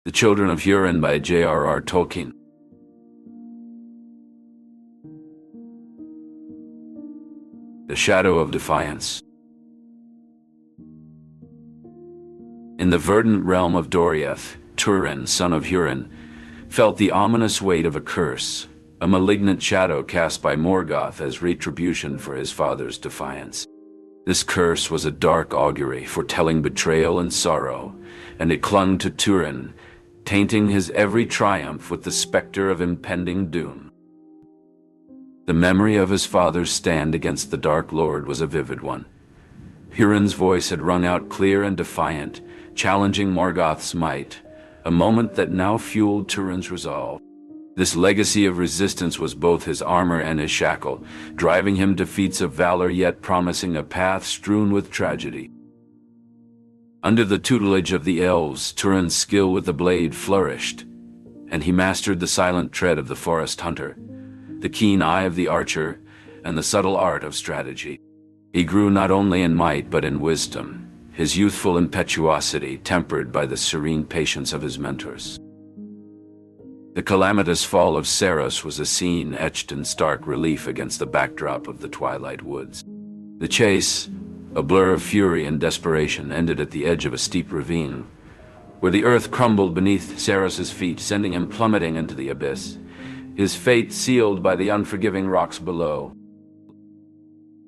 The Children of Hurin by J.R.R. Tolkien. The Shadow of Defiance. In the verdant realm of Doriath, Turin, son of Hurin, felt the ominous weight of a curse, a malignant shadow cast by Morgoth as retribution for his father's defiance. This curse was a dark augury foretelling betrayal and sorrow, and it clung to Turin, tainting his every triumph with the specter of impending doom. The memory of his father's stand against the Dark Lord was a vivid one. Hurin's voice had rung out clear and defiant, challenging Morgoth's might, a moment that now fueled Turin's resolve. This legacy of resistance was both his armor and his shackle, driving him to feats of valor yet promising a path strewn with tragedy. Under the tutelage of the elves, Turin's skill with the blade flourished, and he mastered the silent tread of the forest hunter, the keen eye of the archer, and the subtle art of strategy. He grew not only in might but in wisdom, his youthful impetuosity tempered by the serene patience of his mentors. The calamitous fall of Saros was a scene etched in stark relief against the backdrop of the twilight woods. The chase, a blur of fury and desperation, ended at the edge of a steep ravine, where the earth crumbled beneath Saros's feet, sending him plummeting into the abyss, his fate sealed by the unforgiving rocks below.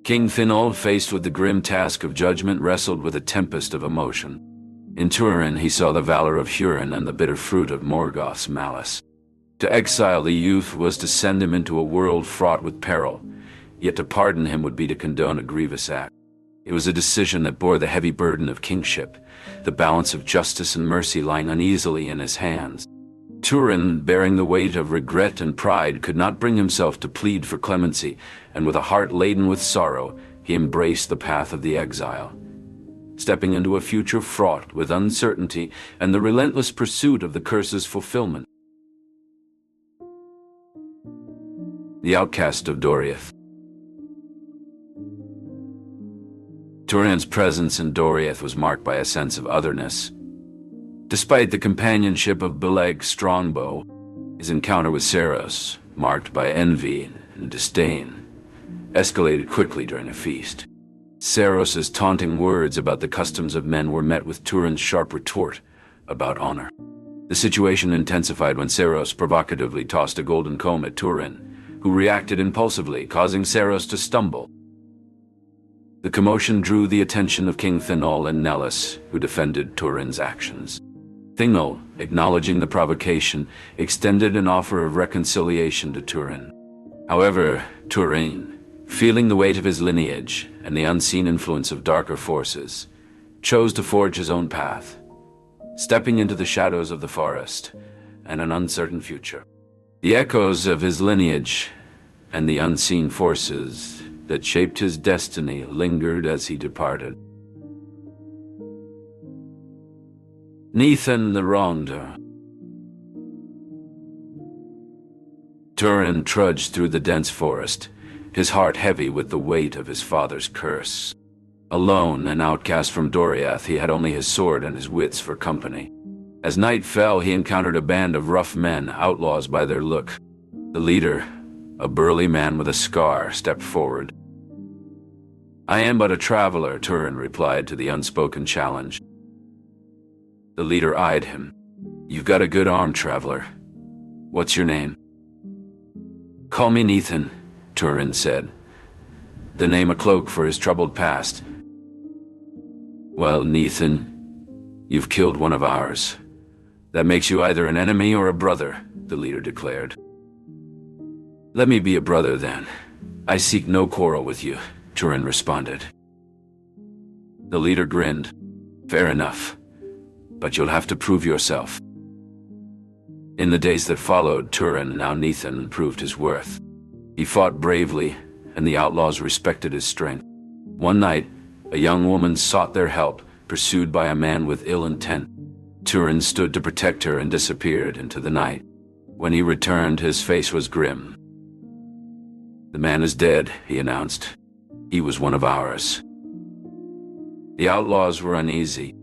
King Finol, faced with the grim task of judgment, wrestled with a tempest of emotion. In Turin, he saw the valor of Hurin and the bitter fruit of Morgoth's malice. To exile the youth was to send him into a world fraught with peril, yet to pardon him would be to condone a grievous act. It was a decision that bore the heavy burden of kingship, the balance of justice and mercy lying uneasily in his hands. Turin, bearing the weight of regret and pride, could not bring himself to plead for clemency, and with a heart laden with sorrow, he embraced the path of the exile, stepping into a future fraught with uncertainty and the relentless pursuit of the curse's fulfillment. The outcast of Doriath. Turin's presence in Doriath was marked by a sense of otherness. Despite the companionship of Beleg Strongbow, his encounter with Saros, marked by envy and disdain, escalated quickly during a feast. Saros's taunting words about the customs of men were met with Turin's sharp retort about honor. The situation intensified when Saros provocatively tossed a golden comb at Turin, who reacted impulsively, causing Saros to stumble. The commotion drew the attention of King Finol and Nellis, who defended Turin's actions. Finol, acknowledging the provocation, extended an offer of reconciliation to Turin. However, Turin, feeling the weight of his lineage and the unseen influence of darker forces, chose to forge his own path, stepping into the shadows of the forest and an uncertain future. The echoes of his lineage and the unseen forces that shaped his destiny lingered as he departed. Nethan the Wrongdoer. Turin trudged through the dense forest, his heart heavy with the weight of his father's curse. Alone, an outcast from Doriath, he had only his sword and his wits for company. As night fell, he encountered a band of rough men, outlaws by their look. The leader, a burly man with a scar, stepped forward. "I am but a traveler," Turin replied to the unspoken challenge. The leader eyed him. "You've got a good arm, traveler. What's your name?" "Call me Nethan," Turin said, the name a cloak for his troubled past. "Well, Nethan, you've killed one of ours. That makes you either an enemy or a brother," the leader declared. "Let me be a brother, then. I seek no quarrel with you," Turin responded. The leader grinned. "Fair enough, but you'll have to prove yourself." In the days that followed, Turin, now Nethan, proved his worth. He fought bravely, and the outlaws respected his strength. One night, a young woman sought their help, pursued by a man with ill intent. Turin stood to protect her and disappeared into the night. When he returned, his face was grim. "The man is dead," he announced. "He was one of ours." The outlaws were uneasy.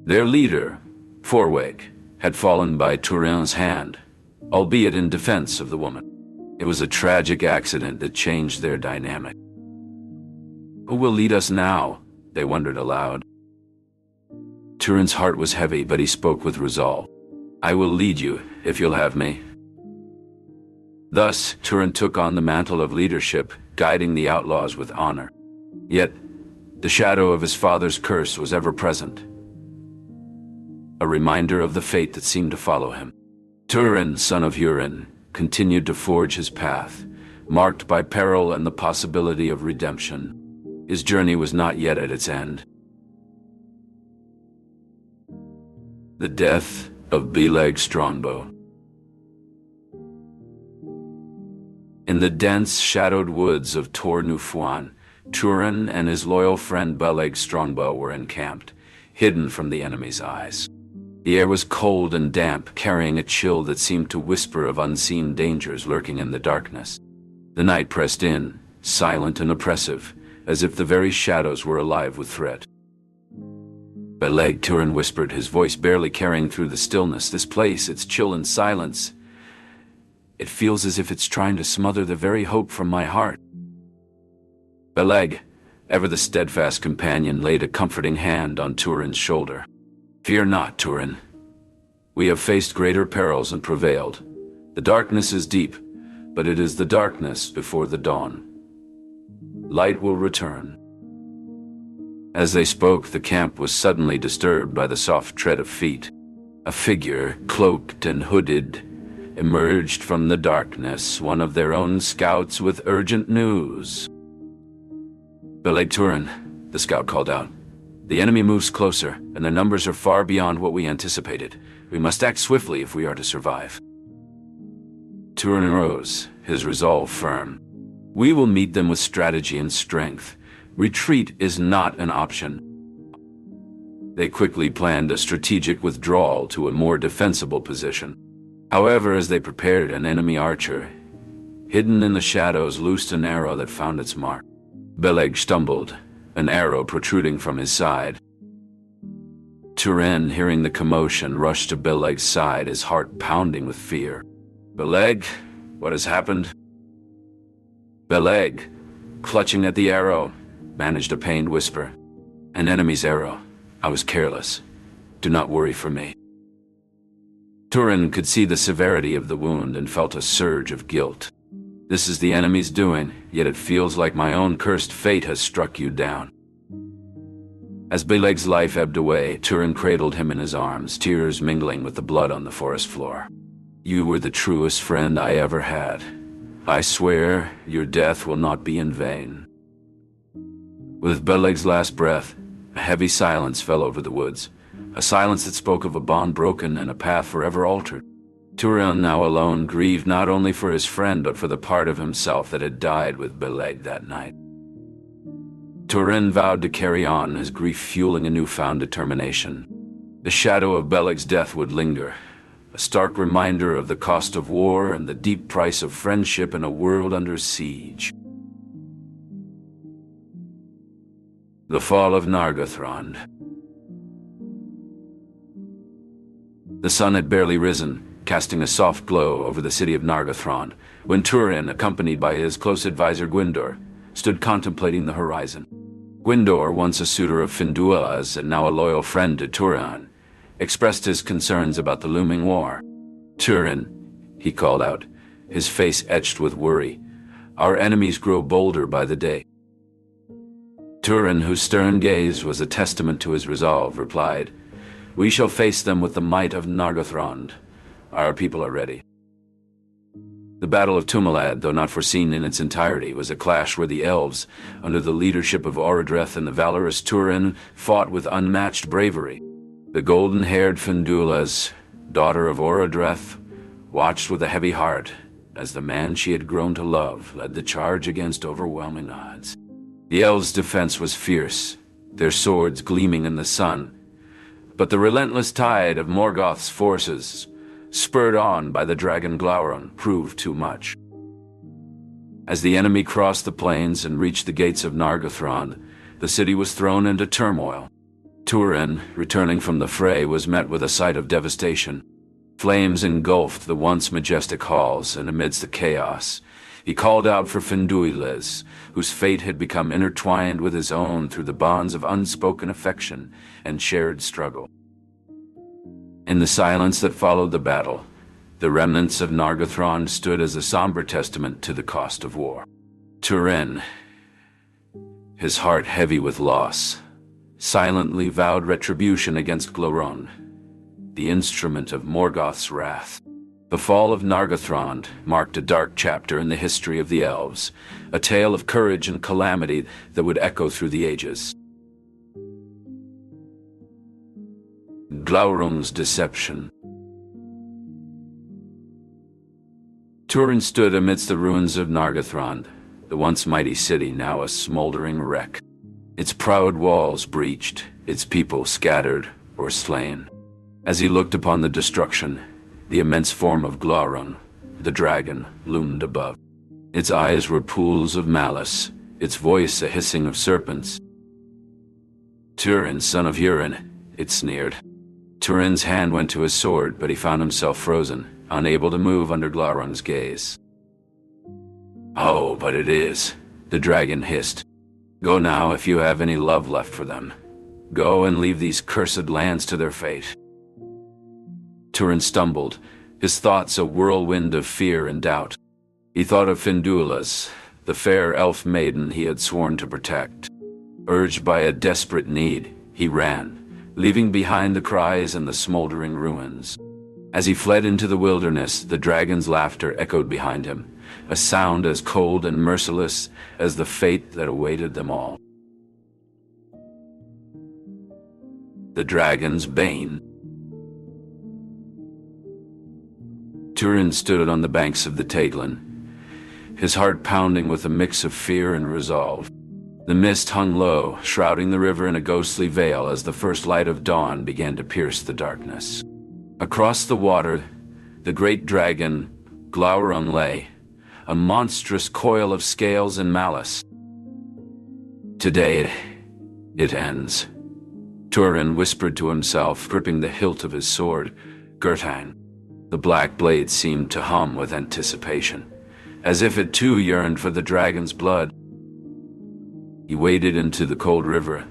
Their leader, Forweg, had fallen by Turin's hand, albeit in defense of the woman. It was a tragic accident that changed their dynamic. Who will lead us now? They wondered aloud. Turin's heart was heavy, but he spoke with resolve. I will lead you, if you'll have me. Thus, Turin took on the mantle of leadership, guiding the outlaws with honor. Yet, the shadow of his father's curse was ever present, a reminder of the fate that seemed to follow him. Turin, son of Hurin, continued to forge his path, marked by peril and the possibility of redemption. His journey was not yet at its end. The death of Beleg Strongbow. In the dense, shadowed woods of Tor Nufuan, Turin and his loyal friend Beleg Strongbow were encamped, hidden from the enemy's eyes. The air was cold and damp, carrying a chill that seemed to whisper of unseen dangers lurking in the darkness. The night pressed in, silent and oppressive, as if the very shadows were alive with threat. Beleg, Turin whispered, his voice barely carrying through the stillness. This place, its chill and silence, it feels as if it's trying to smother the very hope from my heart. Beleg, ever the steadfast companion, laid a comforting hand on Turin's shoulder. Fear not, Turin. We have faced greater perils and prevailed. The darkness is deep, but it is the darkness before the dawn. Light will return. As they spoke, the camp was suddenly disturbed by the soft tread of feet. A figure, cloaked and hooded, emerged from the darkness, one of their own scouts with urgent news. Beleg Turin, the scout called out. The enemy moves closer, and their numbers are far beyond what we anticipated. We must act swiftly if we are to survive. Turin rose, his resolve firm. We will meet them with strategy and strength. Retreat is not an option. They quickly planned a strategic withdrawal to a more defensible position. However, as they prepared, an enemy archer, hidden in the shadows, loosed an arrow that found its mark. Beleg stumbled, an arrow protruding from his side. Turin, hearing the commotion, rushed to Beleg's side, his heart pounding with fear. Beleg, what has happened? Beleg, clutching at the arrow, managed a pained whisper. An enemy's arrow. I was careless. Do not worry for me. Turin could see the severity of the wound and felt a surge of guilt. This is the enemy's doing, yet it feels like my own cursed fate has struck you down. As Beleg's life ebbed away, Turin cradled him in his arms, tears mingling with the blood on the forest floor. You were the truest friend I ever had. I swear your death will not be in vain. With Beleg's last breath, a heavy silence fell over the woods, a silence that spoke of a bond broken and a path forever altered. Turin, now alone, grieved not only for his friend but for the part of himself that had died with Beleg that night. Turin vowed to carry on, his grief fueling a newfound determination. The shadow of Beleg's death would linger, a stark reminder of the cost of war and the deep price of friendship in a world under siege. The fall of Nargothrond. The sun had barely risen, casting a soft glow over the city of Nargothrond, when Turin, accompanied by his close advisor Gwyndor, stood contemplating the horizon. Gwyndor, once a suitor of Finduila's and now a loyal friend to Turin, expressed his concerns about the looming war. Turin, he called out, his face etched with worry, our enemies grow bolder by the day. Turin, whose stern gaze was a testament to his resolve, replied, We shall face them with the might of Nargothrond. Our people are ready. The Battle of Tumalad, though not foreseen in its entirety, was a clash where the elves, under the leadership of Orodreth and the valorous Turin, fought with unmatched bravery. The golden-haired Finduilas, daughter of Orodreth, watched with a heavy heart as the man she had grown to love led the charge against overwhelming odds. The elves' defense was fierce, their swords gleaming in the sun, but the relentless tide of Morgoth's forces, spurred on by the dragon Glaurung, proved too much. As the enemy crossed the plains and reached the gates of Nargothrond, the city was thrown into turmoil. Turin, returning from the fray, was met with a sight of devastation. Flames engulfed the once majestic halls, and amidst the chaos, he called out for Finduiles, whose fate had become intertwined with his own through the bonds of unspoken affection and shared struggle. In the silence that followed the battle, the remnants of Nargothrond stood as a somber testament to the cost of war. Turin, his heart heavy with loss, silently vowed retribution against Glorone, the instrument of Morgoth's wrath. The fall of Nargothrond marked a dark chapter in the history of the elves, a tale of courage and calamity that would echo through the ages. Glaurung's deception. Turin stood amidst the ruins of Nargothrond, the once mighty city now a smoldering wreck. Its proud walls breached, its people scattered or slain. As he looked upon the destruction, the immense form of Glaurung, the dragon, loomed above. Its eyes were pools of malice, its voice a hissing of serpents. "Turin, son of Hurin," it sneered. Turin's hand went to his sword, but he found himself frozen, unable to move under Glaurung's gaze. "Oh, but it is," the dragon hissed. "Go now if you have any love left for them. Go and leave these cursed lands to their fate." Turin stumbled, his thoughts a whirlwind of fear and doubt. He thought of Finduilas, the fair elf maiden he had sworn to protect. Urged by a desperate need, he ran, leaving behind the cries and the smoldering ruins. As he fled into the wilderness, the dragon's laughter echoed behind him, a sound as cold and merciless as the fate that awaited them all. The dragon's bane. Turin stood on the banks of the Taglin, his heart pounding with a mix of fear and resolve. The mist hung low, shrouding the river in a ghostly veil as the first light of dawn began to pierce the darkness. Across the water, the great dragon, Glaurung, lay, a monstrous coil of scales and malice. "Today, it ends," Turin whispered to himself, gripping the hilt of his sword, Gurthang. The black blade seemed to hum with anticipation, as if it too yearned for the dragon's blood. He waded into the cold river,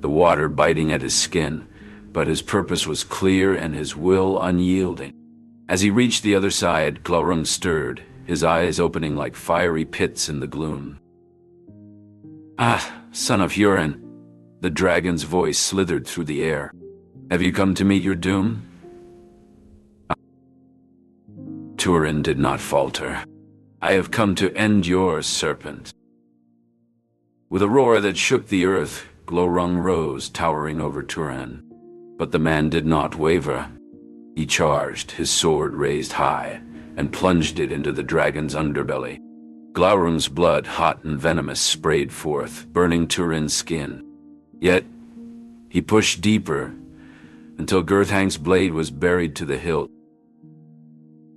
the water biting at his skin, but his purpose was clear and his will unyielding. As he reached the other side, Glaurung stirred, his eyes opening like fiery pits in the gloom. "Ah, son of Hurin," the dragon's voice slithered through the air. "Have you come to meet your doom?" Turin did not falter. "I have come to end yours, serpent." With a roar that shook the earth, Glaurung rose, towering over Turin. But the man did not waver. He charged, his sword raised high, and plunged it into the dragon's underbelly. Glaurung's blood, hot and venomous, sprayed forth, burning Turin's skin. Yet, he pushed deeper, until Gurthang's blade was buried to the hilt.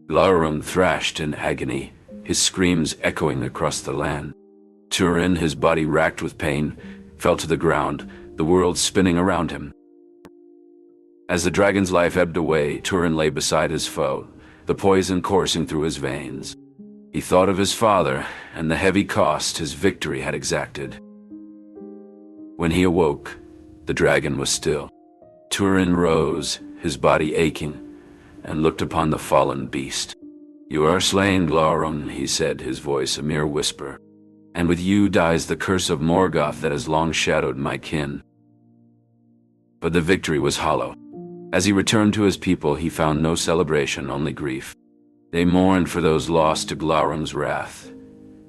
Glaurung thrashed in agony, his screams echoing across the land. Turin, his body racked with pain, fell to the ground, the world spinning around him. As the dragon's life ebbed away, Turin lay beside his foe, the poison coursing through his veins. He thought of his father and the heavy cost his victory had exacted. When he awoke, the dragon was still. Turin rose, his body aching, and looked upon the fallen beast. "You are slain, Glaurung," he said, his voice a mere whisper. "And with you dies the curse of Morgoth that has long shadowed my kin." But the victory was hollow. As he returned to his people, he found no celebration, only grief. They mourned for those lost to Glaurung's wrath,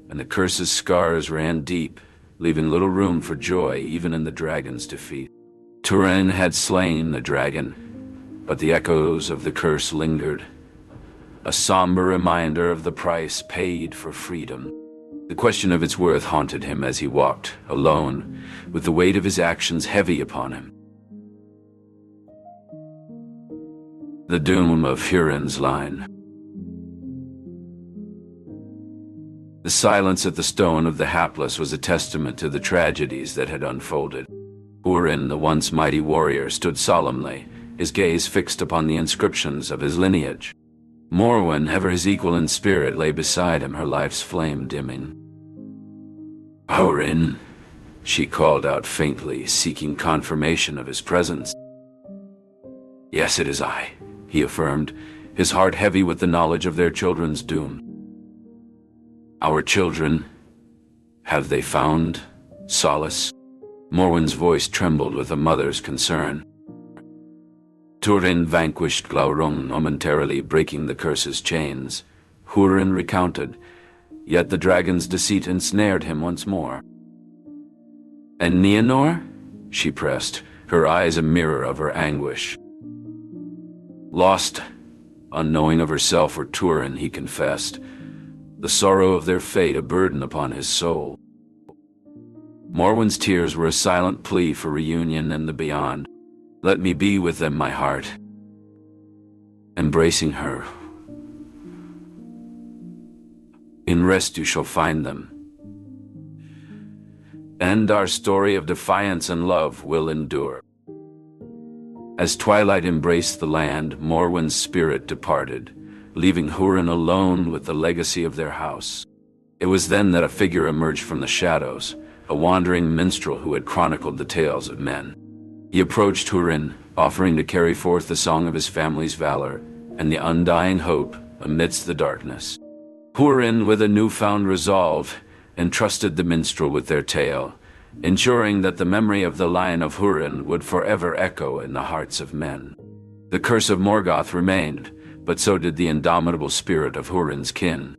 and the curse's scars ran deep, leaving little room for joy even in the dragon's defeat. Turin had slain the dragon, but the echoes of the curse lingered, a somber reminder of the price paid for freedom. The question of its worth haunted him as he walked, alone, with the weight of his actions heavy upon him. The doom of Hurin's line. The silence at the stone of the hapless was a testament to the tragedies that had unfolded. Hurin, the once mighty warrior, stood solemnly, his gaze fixed upon the inscriptions of his lineage. Morwen, ever his equal in spirit, lay beside him, her life's flame dimming. "Hurin," she called out faintly, seeking confirmation of his presence. "Yes, it is I," he affirmed, his heart heavy with the knowledge of their children's doom. "Our children, have they found solace?" Morwen's voice trembled with a mother's concern. Turin vanquished Glaurung, momentarily breaking the curse's chains. Hurin recounted, yet the dragon's deceit ensnared him once more. "And Nienor?" she pressed, her eyes a mirror of her anguish. "Lost, unknowing of herself or Turin," he confessed, the sorrow of their fate a burden upon his soul. Morwen's tears were a silent plea for reunion and the beyond. "Let me be with them, my heart." Embracing her, "In rest you shall find them, and our story of defiance and love will endure." As twilight embraced the land, Morwen's spirit departed, leaving Hurin alone with the legacy of their house. It was then that a figure emerged from the shadows, a wandering minstrel who had chronicled the tales of men. He approached Hurin, offering to carry forth the song of his family's valor and the undying hope amidst the darkness. Hurin, with a newfound resolve, entrusted the minstrel with their tale, ensuring that the memory of the Lion of Hurin would forever echo in the hearts of men. The curse of Morgoth remained, but so did the indomitable spirit of Hurin's kin.